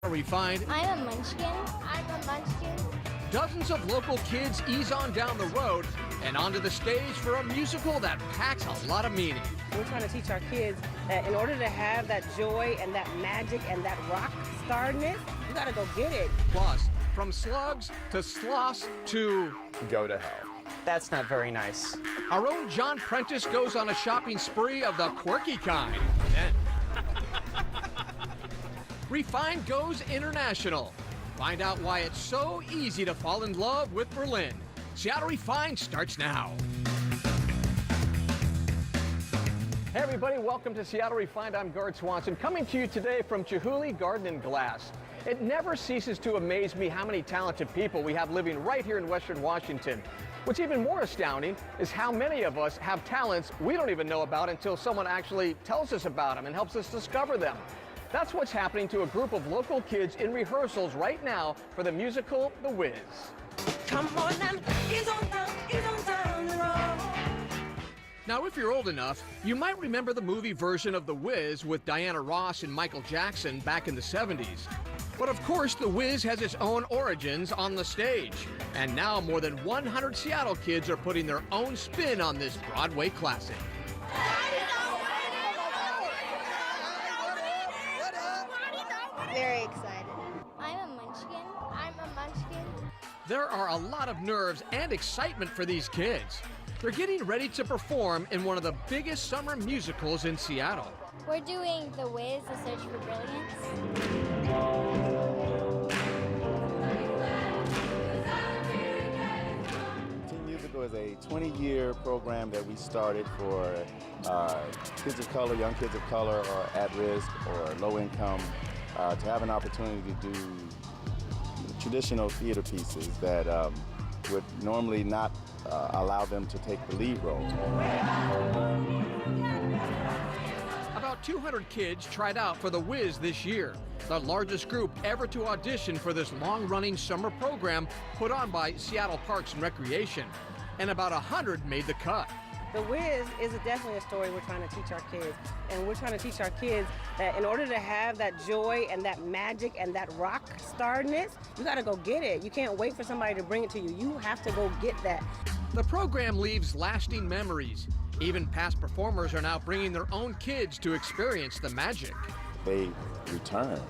Refined. I'm a munchkin. I'm a munchkin. Dozens of local kids ease on down the road and onto the stage for a musical that packs a lot of meaning. We're trying to teach our kids that in order to have that joy and that magic and that rock starness, you gotta go get it. Plus, from slugs to sloths to go to hell. That's not very nice. Our own John Prentice goes on a shopping spree of the quirky kind. Then Refined goes international. Find out why it's so easy to fall in love with Berlin. Seattle Refined starts now. Hey everybody, welcome to Seattle Refined. I'm Gard Swanson, coming to you today from Chihuly Garden and Glass. It never ceases to amaze me how many talented people we have living right here in Western Washington. What's even more astounding is how many of us have talents we don't even know about until someone actually tells us about them and helps us discover them. That's what's happening to a group of local kids in rehearsals right now for the musical The Wiz. Come on and ease on down the road. Now, if you're old enough, you might remember the movie version of The Wiz with Diana Ross and Michael Jackson back in the 70s. But of course, The Wiz has its own origins on the stage. And now more than 100 Seattle kids are putting their own spin on this Broadway classic. Very excited. I'm a munchkin. I'm a munchkin. There are a lot of nerves and excitement for these kids. They're getting ready to perform in one of the biggest summer musicals in Seattle. We're doing The Wiz, The Search for Brilliance. Teen Musical is a 20-year program that we started for kids of color, young kids of color, or at risk or low income, to have an opportunity to do traditional theater pieces that would normally not allow them to take the lead role. About 200 kids tried out for The Wiz this year, the largest group ever to audition for this long-running summer program put on by Seattle Parks and Recreation, and about 100 made the cut. The Wiz is definitely a story we're trying to teach our kids. And we're trying to teach our kids that in order to have that joy and that magic and that rock starness, you gotta go get it. You can't wait for somebody to bring it to you. You have to go get that. The program leaves lasting memories. Even past performers are now bringing their own kids to experience the magic. They return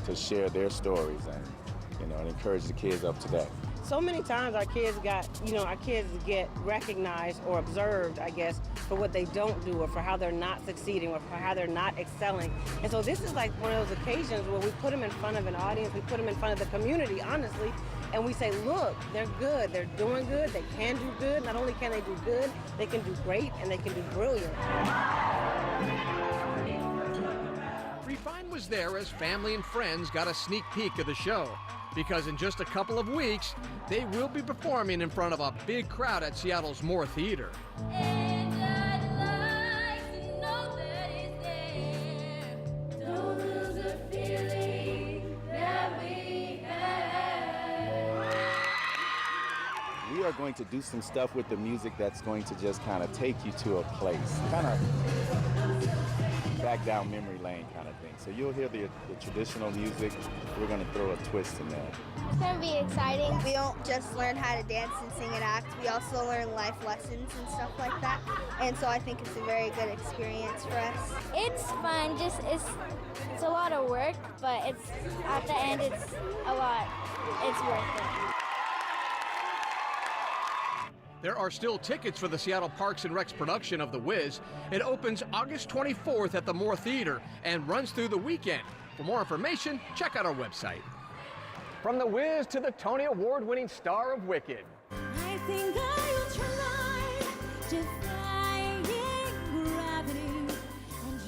to share their stories and encourage the kids up to date. So many times our kids get recognized or observed, I guess, for what they don't do or for how they're not succeeding or for how they're not excelling. And so this is like one of those occasions where we put them in front of an audience, we put them in front of the community, honestly, and we say, look, they're good, they're doing good, they can do good. Not only can they do good, they can do great and they can do brilliant. Refined was there as family and friends got a sneak peek of the show, because in just a couple of weeks, they will be performing in front of a big crowd at Seattle's Moore Theater. And I'd like to know that it's there. Don't lose the feeling that we have. We are going to do some stuff with the music that's going to just kind of take you to a place, kind of back down memory lane kind of thing. So you'll hear the traditional music. We're going to throw a twist in there. It's going to be exciting. We don't just learn how to dance and sing and act. We also learn life lessons and stuff like that. And so I think it's a very good experience for us. It's fun. It's a lot of work, but it's at the end it's worth it. There are still tickets for the Seattle Parks and Recs production of The Wiz. It opens August 24th at the Moore Theater and runs through the weekend. For more information, check out our website. From The Wiz to the Tony Award-winning star of Wicked. I think I'll try defying gravity.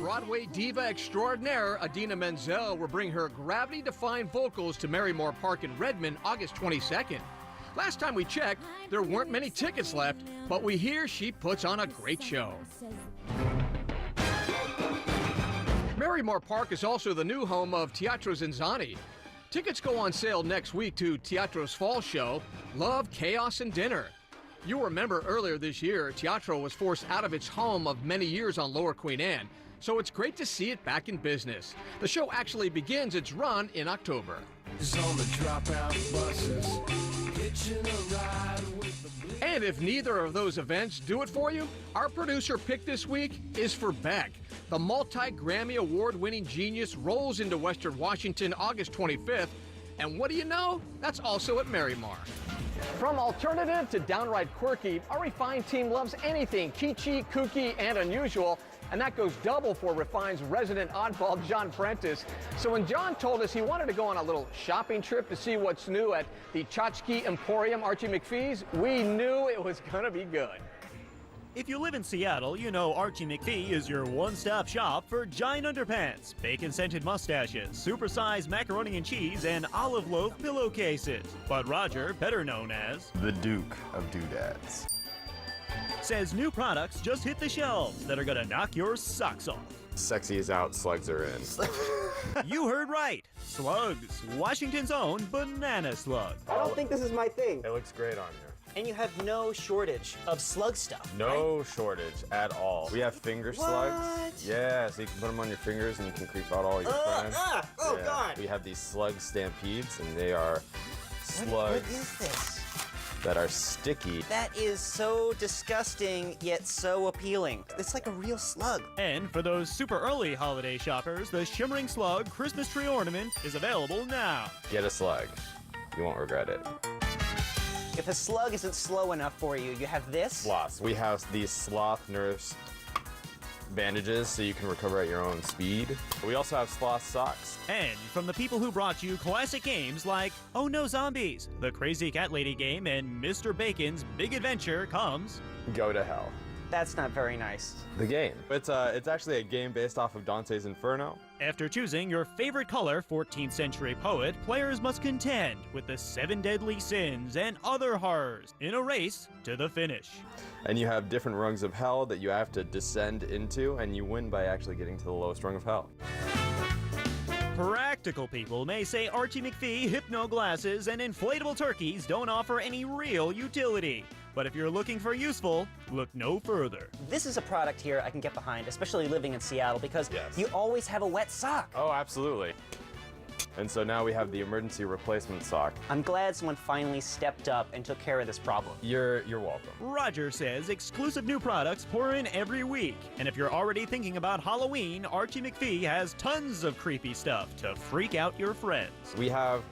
Broadway diva extraordinaire Idina Menzel will bring her gravity-defying vocals to Merrymore Park in Redmond August 22nd. Last time we checked, there weren't many tickets left, but we hear she puts on a great show. Merrymore Park is also the new home of Teatro Zinzanni. Tickets go on sale next week to Teatro's fall show, Love, Chaos, and Dinner. You'll remember earlier this year, Teatro was forced out of its home of many years on Lower Queen Anne. so it's great to see it back in business. The show actually begins its run in October. And if neither of those events do it for you, our producer pick this week is for Beck. The multi-Grammy award-winning genius rolls into Western Washington August 25th, and what do you know? That's also at Marimar. From alternative to downright quirky, our Refined team loves anything kitschy, kooky, and unusual, and that goes double for Refined's resident oddball, John Prentice. So when John told us he wanted to go on a little shopping trip to see what's new at the Tchotchke Emporium, Archie McPhee's, we knew it was gonna be good. If you live in Seattle, you know Archie McPhee is your one-stop shop for giant underpants, bacon-scented mustaches, supersized macaroni and cheese, and olive loaf pillowcases. But Roger, better known as The Duke of Doodads. says new products just hit the shelves that are gonna knock your socks off. Sexy is out, slugs are in. You heard right. Slugs. Washington's own banana slug. I don't think this is my thing. It looks great on you. And you have no shortage of slug stuff. No shortage at all. We have finger slugs. Yeah, so you can put them on your fingers and you can creep out all your friends. Oh, God. We have these slug stampedes, and they are slugs What is this? that are sticky. That is so disgusting, yet so appealing. It's like a real slug. And for those super early holiday shoppers, the Shimmering Slug Christmas tree ornament is available now. Get a slug. You won't regret it. If a slug isn't slow enough for you, you have this. Sloths. We have these sloth nurse bandages so you can recover at your own speed. We also have sloth socks. And from the people who brought you classic games like Oh No Zombies, the Crazy Cat Lady game, and Mr. Bacon's Big Adventure comes Go to hell. That's not very nice. The game. It's actually a game based off of Dante's Inferno. After choosing your favorite color 14th century poet, players must contend with the 7 deadly sins and other horrors in a race to the finish. And you have different rungs of hell that you have to descend into, and you win by actually getting to the lowest rung of hell. Practical people may say Archie McPhee hypno glasses and inflatable turkeys don't offer any real utility. But if you're looking for useful, look no further. This is a product here I can get behind, especially living in Seattle, because Yes. you always have a wet sock. Oh, absolutely. And so now we have the emergency replacement sock. I'm glad someone finally stepped up and took care of this problem. You're welcome. Roger says exclusive new products pour in every week. And if you're already thinking about Halloween, Archie McPhee has tons of creepy stuff to freak out your friends. We have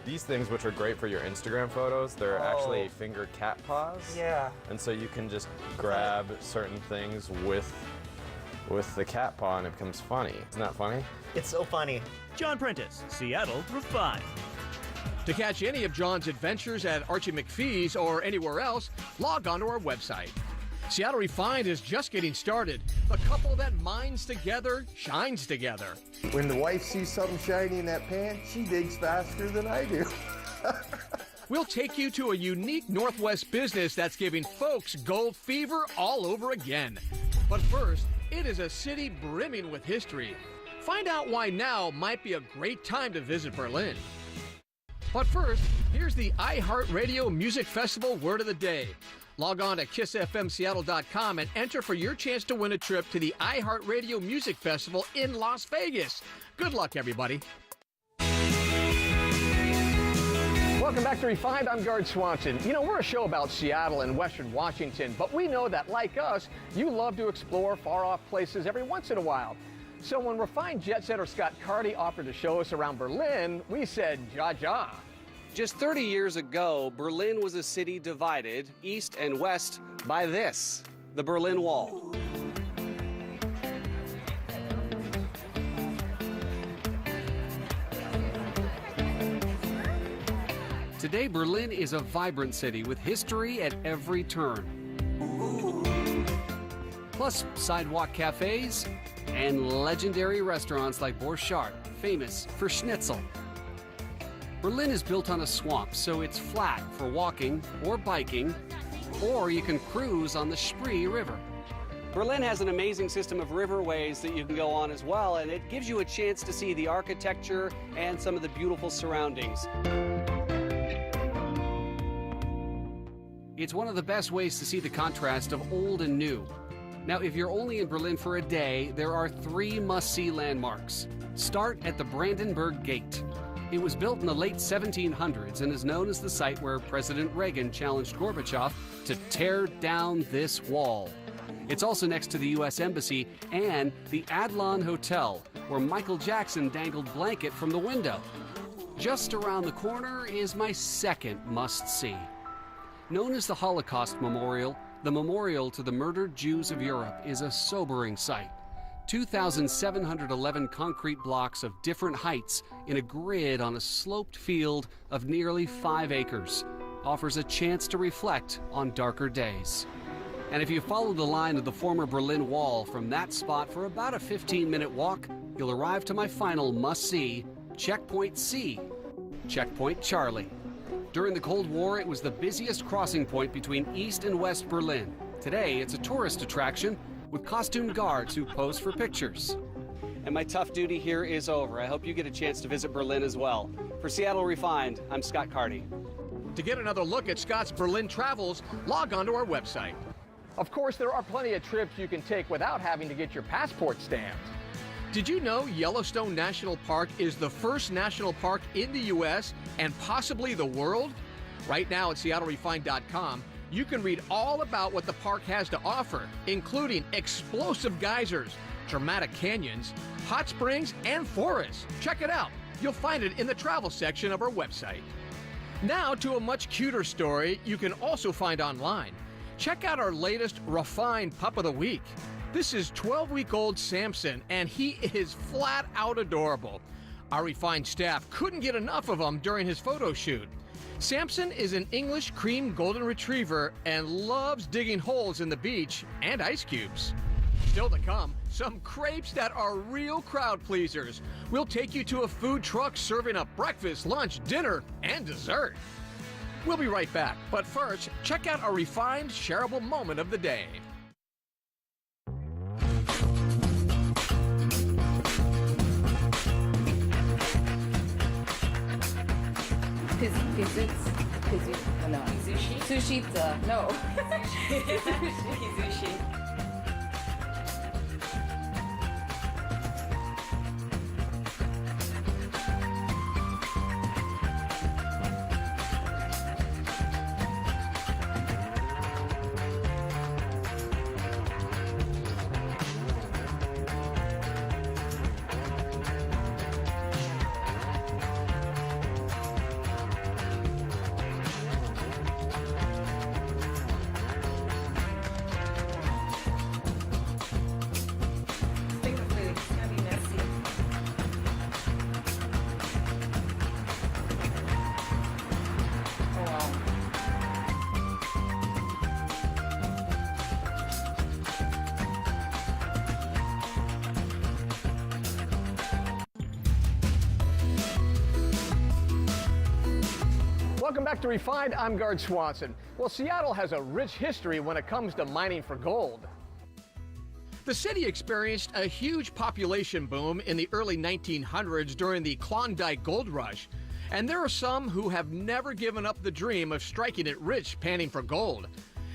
these things which are great for your Instagram photos. They're actually finger cat paws. Yeah. And so you can just grab certain things with the cat paw and it becomes funny. Isn't that funny? It's so funny. John Prentice, Seattle Refined. To catch any of John's adventures at Archie McPhee's or anywhere else, log on to our website. Seattle Refined is just getting started. The couple that mines together shines together. When the wife sees something shiny in that pan, she digs faster than I do. We'll take you to a unique Northwest business that's giving folks gold fever all over again. But first, it is a city brimming with history. Find out why now might be a great time to visit Berlin. But first, here's the iHeartRadio Music Festival word of the day. Log on to KissFMSeattle.com and enter for your chance to win a trip to the iHeartRadio Music Festival in Las Vegas. Good luck, everybody. Welcome back to Refined. I'm Gard Swanson. You know, we're a show about Seattle and Western Washington, but we know that, like us, you love to explore far-off places every once in a while. So when Refined jet setter Scott Carty offered to show us around Berlin, we said, ja. Just 30 years ago, Berlin was a city divided east and west by this, the Berlin Wall. Today, Berlin is a vibrant city with history at every turn. Plus, sidewalk cafes and legendary restaurants like Borchardt, famous for schnitzel. Berlin is built on a swamp, so it's flat for walking or biking, or you can cruise on the Spree River. Berlin has an amazing system of riverways that you can go on as well, and it gives you a chance to see the architecture and some of the beautiful surroundings. It's one of the best ways to see the contrast of old and new. Now, if you're only in Berlin for a day, there are 3 must-see landmarks. Start at the Brandenburg Gate. It was built in the late 1700s and is known as the site where President Reagan challenged Gorbachev to tear down this wall. It's also next to the U.S. Embassy and the Adlon Hotel, where Michael Jackson dangled blanket from the window. Just around the corner is my second must-see. Known as the Holocaust Memorial, the memorial to the murdered Jews of Europe is a sobering sight. 2,711 concrete blocks of different heights in a grid on a sloped field of nearly 5 acres offers a chance to reflect on darker days. And if you follow the line of the former Berlin Wall from that spot for about a 15-minute walk, you'll arrive to my final must-see, Checkpoint C, Checkpoint Charlie. During the Cold War, it was the busiest crossing point between East and West Berlin. Today, it's a tourist attraction with costumed guards who pose for pictures. And my tough duty here is over. I hope you get a chance to visit Berlin as well. For Seattle Refined, I'm Scott Carty. To get another look at Scott's Berlin travels, log on to our website. Of course, there are plenty of trips you can take without having to get your passport stamped. Did you know Yellowstone National Park is the first national park in the U.S. and possibly the world? Right now at SeattleRefined.com, you can read all about what the park has to offer, including explosive geysers, dramatic canyons, hot springs, and forests. Check it out. You'll find it in the travel section of our website. Now to a much cuter story you can also find online. Check out our latest Refined Pup of the Week. This is 12-week-old Samson, and he is flat out adorable. Our Refined staff couldn't get enough of him during his photo shoot. Samson is an English cream golden retriever and loves digging holes in the beach and ice cubes. Still to come, some crepes that are real crowd pleasers. We'll take you to a food truck serving up breakfast, lunch, dinner, and dessert. We'll be right back, but first, check out our Refined shareable moment of the day. Welcome back to Refined. I'm Gard Swanson. Well, Seattle has a rich history when it comes to mining for gold. The city experienced a huge population boom in the early 1900s during the Klondike Gold Rush. And there are some who have never given up the dream of striking it rich panning for gold.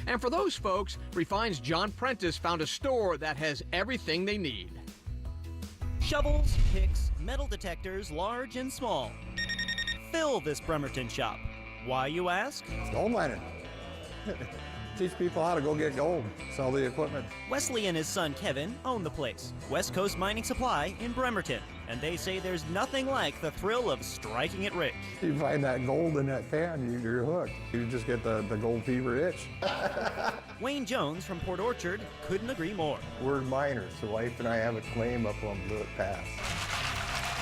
And for those folks, Refined's John Prentice found a store that has everything they need. Shovels, picks, metal detectors, large and small. Fill this Bremerton shop. Why, you ask? Gold miner. Teach people how to go get gold, sell the equipment. Wesley and his son Kevin own the place, West Coast Mining Supply in Bremerton, and they say there's nothing like the thrill of striking it rich. You find that gold in that pan, you're hooked. You just get the gold fever itch. Wayne Jones from Port Orchard couldn't agree more. We're miners. The wife and I have a claim up on Blewett Pass.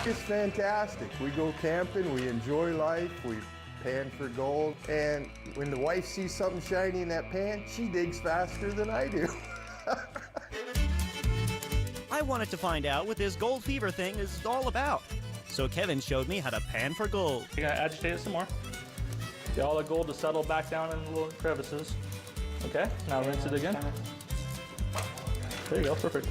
It's fantastic. We go camping, we enjoy life, we pan for gold, and when the wife sees something shiny in that pan, she digs faster than I do. I wanted to find out what this gold fever thing is all about. So Kevin showed me how to pan for gold. You gotta agitate it some more. Get all the gold to settle back down in the little crevices. Okay, now rinse it again. There you go, perfect.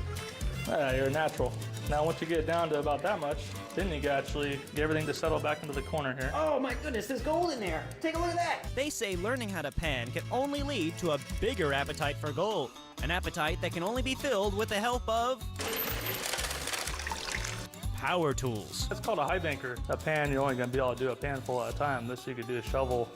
You're a natural. Now once you get it down to about that much, then you can actually get everything to settle back into the corner here. Oh my goodness, there's gold in there. Take a look at that. They say learning how to pan can only lead to a bigger appetite for gold. An appetite that can only be filled with the help of power tools. It's called a high banker. A pan, you're only going to be able to do a pan full at a time. This you could do a shovel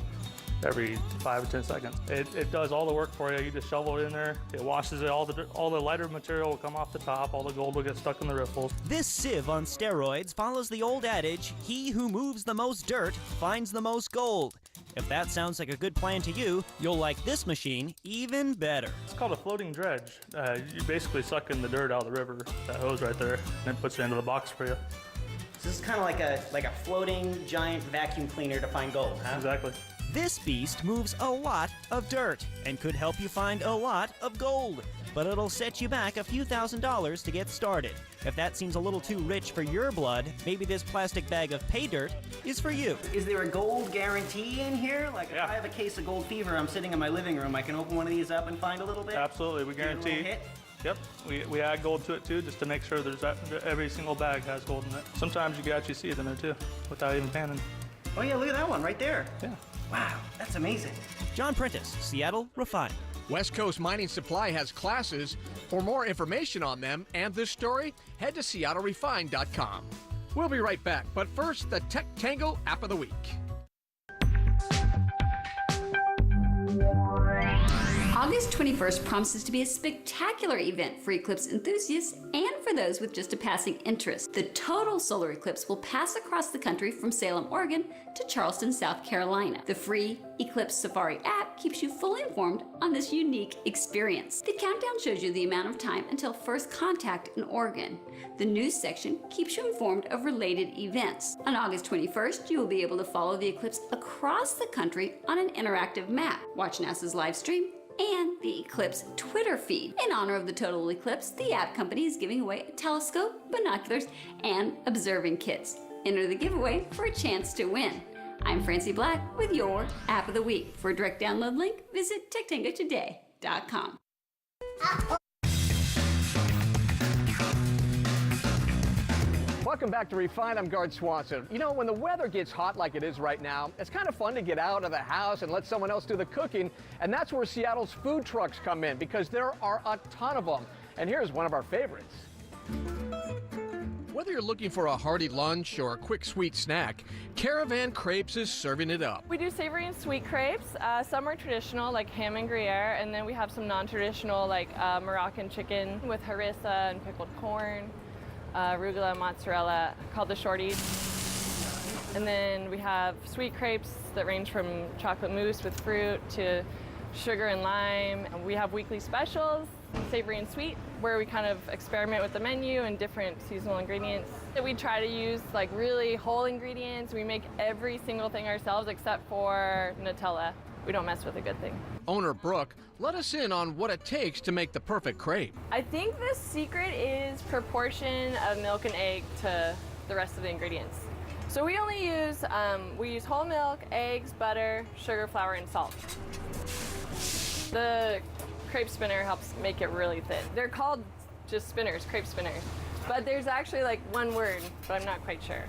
every 5 or 10 seconds. It does all the work for you. You just shovel it in there. It washes it. All the lighter material will come off the top. All the gold will get stuck in the riffles. This sieve on steroids follows the old adage, he who moves the most dirt finds the most gold. If that sounds like a good plan to you, you'll like this machine even better. It's called a floating dredge. You basically suck in the dirt out of the river, that hose right there, and it puts it into the box for you. So this is kind of like a floating giant vacuum cleaner to find gold, huh? Exactly. This beast moves a lot of dirt and could help you find a lot of gold, but it'll set you back a few $1,000s to get started. If that seems a little too rich for your blood, maybe this plastic bag of pay dirt is for you. Is there a gold guarantee in here? Like if I have a case of gold fever, I'm sitting in my living room, I can open one of these up and find a little bit? Absolutely, we guarantee. Get a little hit? Yep, we add gold to it too, just to make sure every single bag has gold in it. Sometimes you can actually see it in there too, without even panning. Oh yeah, look at that one right there. Yeah. Wow, that's amazing. John Prentice, Seattle Refined. West Coast Mining Supply has classes. For more information on them and this story, head to SeattleRefined.com. We'll be right back, but first, the Tech Tango App of the Week. August 21st promises to be a spectacular event for eclipse enthusiasts and for those with just a passing interest. The total solar eclipse will pass across the country from Salem, Oregon to Charleston, South Carolina. The free Eclipse Safari app keeps you fully informed on this unique experience. The countdown shows you the amount of time until first contact in Oregon. The news section keeps you informed of related events. On August 21st, you will be able to follow the eclipse across the country on an interactive map, watch NASA's live stream, and the Eclipse Twitter feed. In honor of the total eclipse, the app company is giving away a telescope, binoculars, and observing kits. Enter the giveaway for a chance to win. I'm Francie Black with your App of the Week. For a direct download link, visit techtangotoday.com. Welcome back to Refined. I'm Gard Swanson. You know, when the weather gets hot like it is right now, it's kind of fun to get out of the house and let someone else do the cooking. And that's where Seattle's food trucks come in, because there are a ton of them. And here's one of our favorites. Whether you're looking for a hearty lunch or a quick sweet snack, Caravan Crepes is serving it up. We do savory and sweet crepes. Some are traditional, like ham and Gruyere, and then we have some non-traditional, like Moroccan chicken with harissa and pickled corn. Arugula and mozzarella, called the shorties. And then we have sweet crepes that range from chocolate mousse with fruit to sugar and lime. And we have weekly specials, savory and sweet, where we kind of experiment with the menu and different seasonal ingredients. We try to use like really whole ingredients. We make every single thing ourselves except for Nutella. We don't mess with a good thing. Owner Brooke let us in on what it takes to make the perfect crepe. I think the secret is proportion of milk and egg to the rest of the ingredients. So we only use, whole milk, eggs, butter, sugar, flour, and salt. The crepe spinner helps make it really thin. They're called just spinners, crepe spinners. But there's actually like one word, but I'm not quite sure.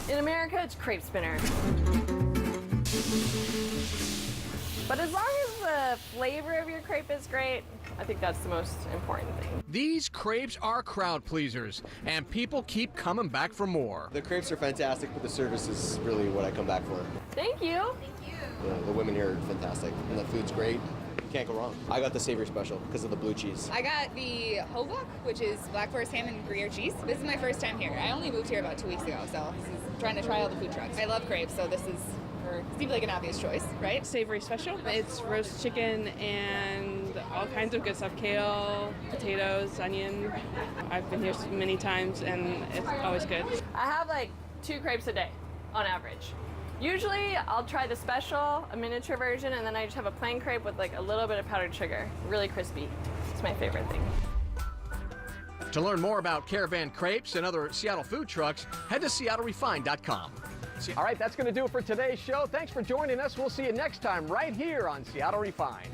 In America, it's crepe spinner. But as long as the flavor of your crepe is great, I think that's the most important thing. These crepes are crowd pleasers, and people keep coming back for more. The crepes are fantastic, but the service is really what I come back for. Thank you. The women here are fantastic, and the food's great. You can't go wrong. I got the savory special because of the blue cheese. I got the Hovok, which is black forest ham and Gruyere cheese. This is my first time here. I only moved here about 2 weeks ago, so this is trying to try all the food trucks. I love crepes, so this is seems like an obvious choice, right? Savory special. It's roast chicken and all kinds of good stuff. Kale, potatoes, onion. I've been here many times and it's always good. I have like 2 crepes a day on average. Usually I'll try the special, a miniature version, and then I just have a plain crepe with like a little bit of powdered sugar. Really crispy. It's my favorite thing. To learn more about Caravan Crepes and other Seattle food trucks, head to SeattleRefined.com. All right, that's going to do it for today's show. Thanks for joining us. We'll see you next time right here on Seattle Refined.